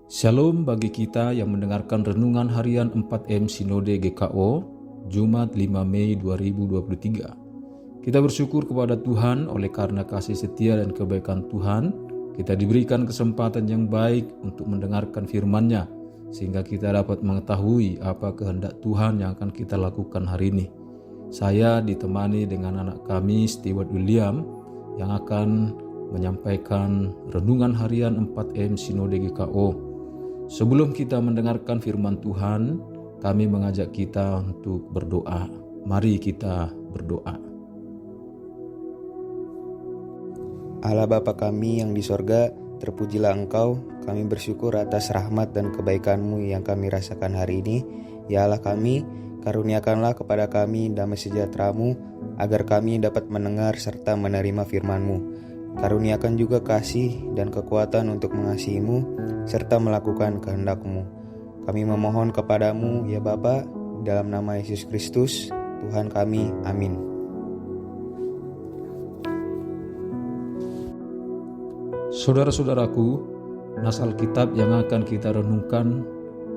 Shalom bagi kita yang mendengarkan Renungan Harian 4M Sinode GKO, Jumat 5 Mei 2023. Kita bersyukur kepada Tuhan oleh karena kasih setia dan kebaikan Tuhan, kita diberikan kesempatan yang baik untuk mendengarkan firman-Nya, sehingga kita dapat mengetahui apa kehendak Tuhan yang akan kita lakukan hari ini. Saya ditemani dengan anak kami, Stewart William, yang akan menyampaikan Renungan Harian 4M Sinode GKO. Sebelum kita mendengarkan firman Tuhan, kami mengajak kita untuk berdoa. Mari kita berdoa. Allah Bapa kami yang di sorga, terpujilah Engkau. Kami bersyukur atas rahmat dan kebaikan-Mu yang kami rasakan hari ini. Ya Allah kami, karuniakanlah kepada kami damai sejahtera-Mu, agar kami dapat mendengar serta menerima firman-Mu. Karuniakan juga kasih dan kekuatan untuk mengasihi-Mu, serta melakukan kehendak-Mu. Kami memohon kepadamu, ya Bapa, dalam nama Yesus Kristus, Tuhan kami. Amin. Saudara-saudaraku, nas Alkitab yang akan kita renungkan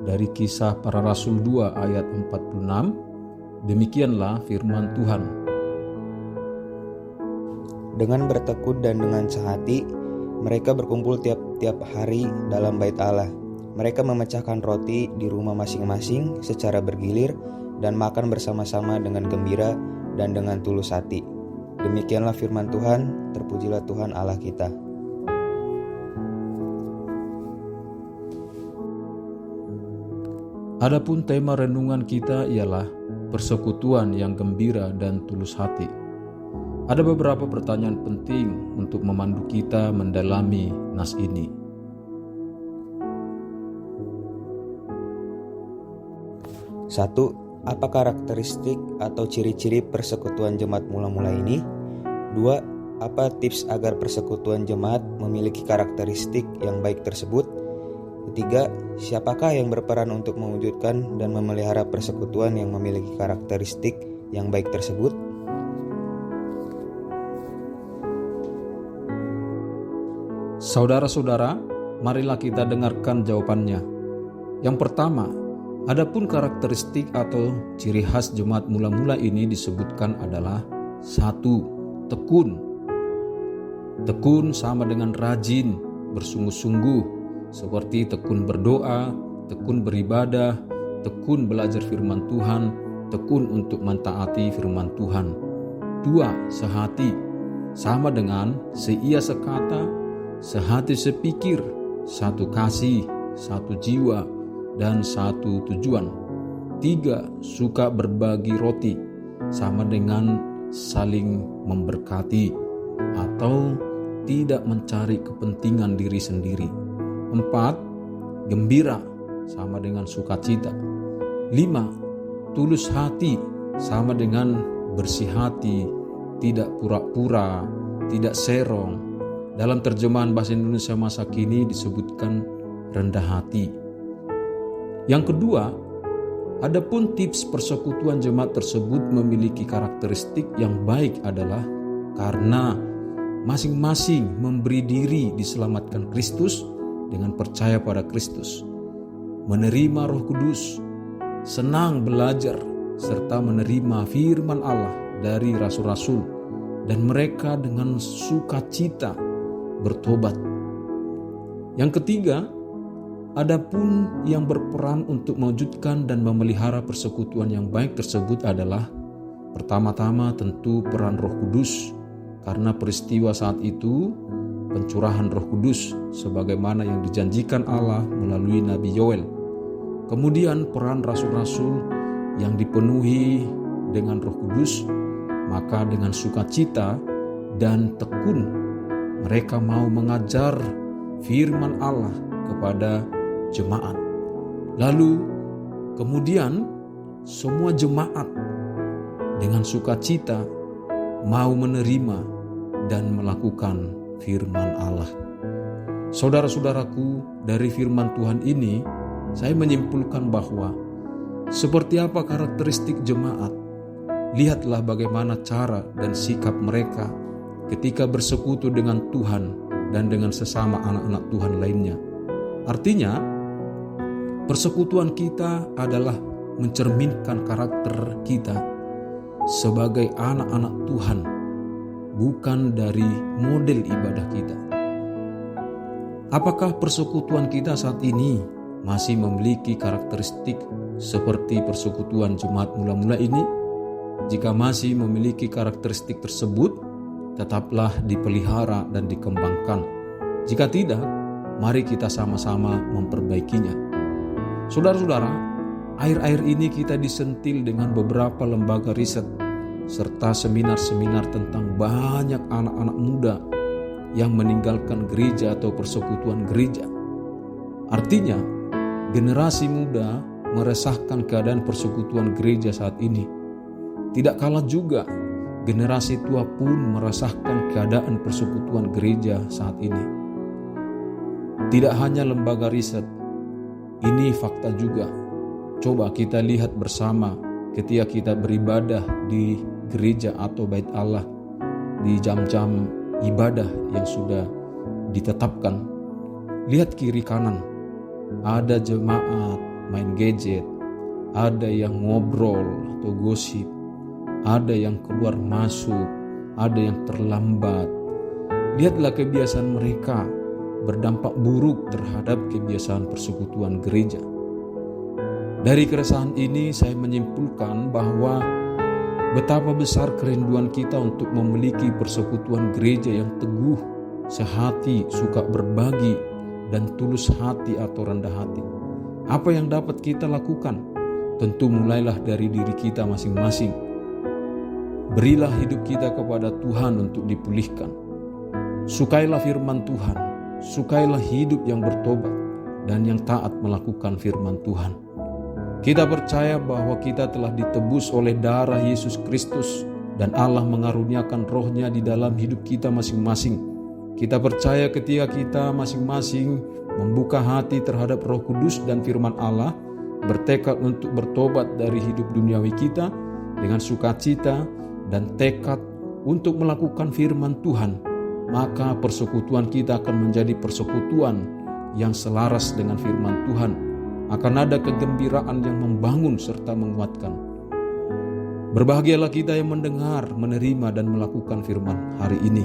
dari Kisah Para Rasul 2 ayat 46, demikianlah firman Tuhan. Dengan bertekun dan dengan sehati, mereka berkumpul tiap-tiap hari dalam bait Allah. Mereka memecahkan roti di rumah masing-masing secara bergilir dan makan bersama-sama dengan gembira dan dengan tulus hati. Demikianlah firman Tuhan, terpujilah Tuhan Allah kita. Adapun tema renungan kita ialah persekutuan yang gembira dan tulus hati. Ada beberapa pertanyaan penting untuk memandu kita mendalami nas ini. Satu, apa karakteristik atau ciri-ciri persekutuan jemaat mula-mula ini? Dua, apa tips agar persekutuan jemaat memiliki karakteristik yang baik tersebut? Ketiga, siapakah yang berperan untuk mewujudkan dan memelihara persekutuan yang memiliki karakteristik yang baik tersebut? Saudara-saudara, marilah kita dengarkan jawabannya. Yang pertama, adapun karakteristik atau ciri khas jemaat mula-mula ini disebutkan adalah 1. Tekun. Tekun sama dengan rajin, bersungguh-sungguh, seperti tekun berdoa, tekun beribadah, tekun belajar firman Tuhan, tekun untuk mentaati firman Tuhan. 2. Sehati, sama dengan seia sekata, sehati sepikir, satu kasih, satu jiwa, dan satu tujuan. 3. Suka berbagi roti, sama dengan saling memberkati atau tidak mencari kepentingan diri sendiri. 4. Gembira, sama dengan sukacita. 5. Tulus hati, sama dengan bersih hati, tidak pura-pura, tidak serong. Dalam terjemahan bahasa Indonesia masa kini disebutkan rendah hati. Yang kedua, adapun tips persekutuan jemaat tersebut memiliki karakteristik yang baik adalah karena masing-masing memberi diri diselamatkan Kristus dengan percaya pada Kristus, menerima Roh Kudus, senang belajar, serta menerima firman Allah dari rasul-rasul, dan mereka dengan sukacita bertobat. Yang ketiga, adapun yang berperan untuk mewujudkan dan memelihara persekutuan yang baik tersebut adalah pertama-tama tentu peran Roh Kudus, karena peristiwa saat itu pencurahan Roh Kudus sebagaimana yang dijanjikan Allah melalui Nabi Yoel. Kemudian peran rasul-rasul yang dipenuhi dengan Roh Kudus, maka dengan sukacita dan tekun mereka mau mengajar firman Allah kepada jemaat. Lalu kemudian semua jemaat dengan sukacita mau menerima dan melakukan firman Allah. Saudara-saudaraku, dari firman Tuhan ini saya menyimpulkan bahwa seperti apa karakteristik jemaat, lihatlah bagaimana cara dan sikap mereka ketika bersekutu dengan Tuhan dan dengan sesama anak-anak Tuhan lainnya. Artinya, Persekutuan kita adalah mencerminkan karakter kita sebagai anak-anak Tuhan, bukan dari model ibadah kita. Apakah persekutuan kita saat ini masih memiliki karakteristik seperti persekutuan jemaat mula-mula ini? Jika masih memiliki karakteristik tersebut, tetaplah dipelihara dan dikembangkan. Jika tidak, mari kita sama-sama memperbaikinya. Saudara-saudara, akhir-akhir ini kita disentil dengan beberapa lembaga riset serta seminar-seminar tentang banyak anak-anak muda yang meninggalkan gereja atau persekutuan gereja. Artinya, generasi muda meresahkan keadaan persekutuan gereja saat ini. Tidak kalah juga, generasi tua pun meresahkan keadaan persekutuan gereja saat ini. Tidak hanya lembaga riset, ini fakta juga. Coba kita lihat bersama ketika kita beribadah di gereja atau bait Allah di jam-jam ibadah yang sudah ditetapkan. Lihat kiri kanan, ada jemaat main gadget, ada yang ngobrol atau gosip, ada yang keluar masuk, ada yang terlambat. Lihatlah kebiasaan mereka berdampak buruk terhadap kebiasaan persekutuan gereja. Dari keresahan ini saya menyimpulkan bahwa betapa besar kerinduan kita untuk memiliki persekutuan gereja yang teguh, sehati, suka berbagi, dan tulus hati atau rendah hati. Apa yang dapat kita lakukan? Tentu mulailah dari diri kita masing-masing. Berilah hidup kita kepada Tuhan untuk dipulihkan. Sukailah firman Tuhan, sukailah hidup yang bertobat dan yang taat melakukan firman Tuhan. Kita percaya bahwa kita telah ditebus oleh darah Yesus Kristus dan Allah mengaruniakan rohnya di dalam hidup kita masing-masing. Kita percaya ketika kita masing-masing membuka hati terhadap Roh Kudus dan firman Allah, bertekad untuk bertobat dari hidup duniawi kita dengan sukacita dan tekad untuk melakukan firman Tuhan, maka persekutuan kita akan menjadi persekutuan yang selaras dengan firman Tuhan. Akan ada kegembiraan yang membangun serta menguatkan. Berbahagialah kita yang mendengar, menerima dan melakukan firman hari ini.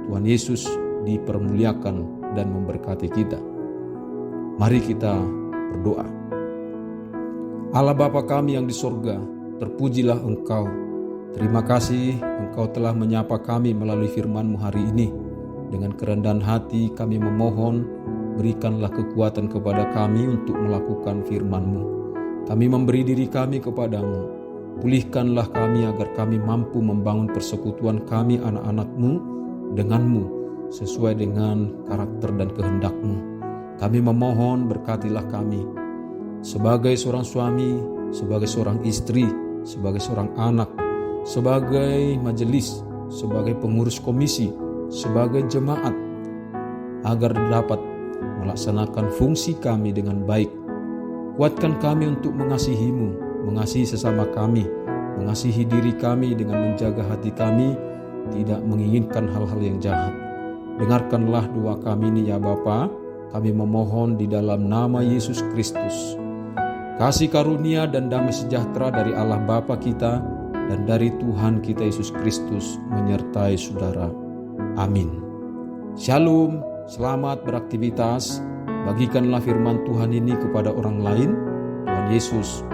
Tuhan Yesus dipermuliakan dan memberkati kita. Mari kita berdoa. Allah Bapa kami yang di sorga, terpujilah Engkau. Terima kasih Engkau telah menyapa kami melalui firman-Mu hari ini. Dengan kerendahan hati kami memohon, berikanlah kekuatan kepada kami untuk melakukan firman-Mu. Kami memberi diri kami kepadamu. Pulihkanlah kami agar kami mampu membangun persekutuan kami anak-anak-Mu dengan-Mu sesuai dengan karakter dan kehendak-Mu. Kami memohon berkatilah kami sebagai seorang suami, sebagai seorang istri, sebagai seorang anak, sebagai majelis, sebagai pengurus komisi, sebagai jemaat, agar dapat melaksanakan fungsi kami dengan baik. Kuatkan kami untuk mengasihi-Mu, mengasihi sesama kami, mengasihi diri kami dengan menjaga hati kami, tidak menginginkan hal-hal yang jahat. Dengarkanlah doa kami ini ya Bapa, kami memohon di dalam nama Yesus Kristus. Kasih karunia dan damai sejahtera dari Allah Bapa kita dan dari Tuhan kita Yesus Kristus menyertai saudara. Amin. Shalom, selamat beraktivitas. Bagikanlah firman Tuhan ini kepada orang lain. Tuhan Yesus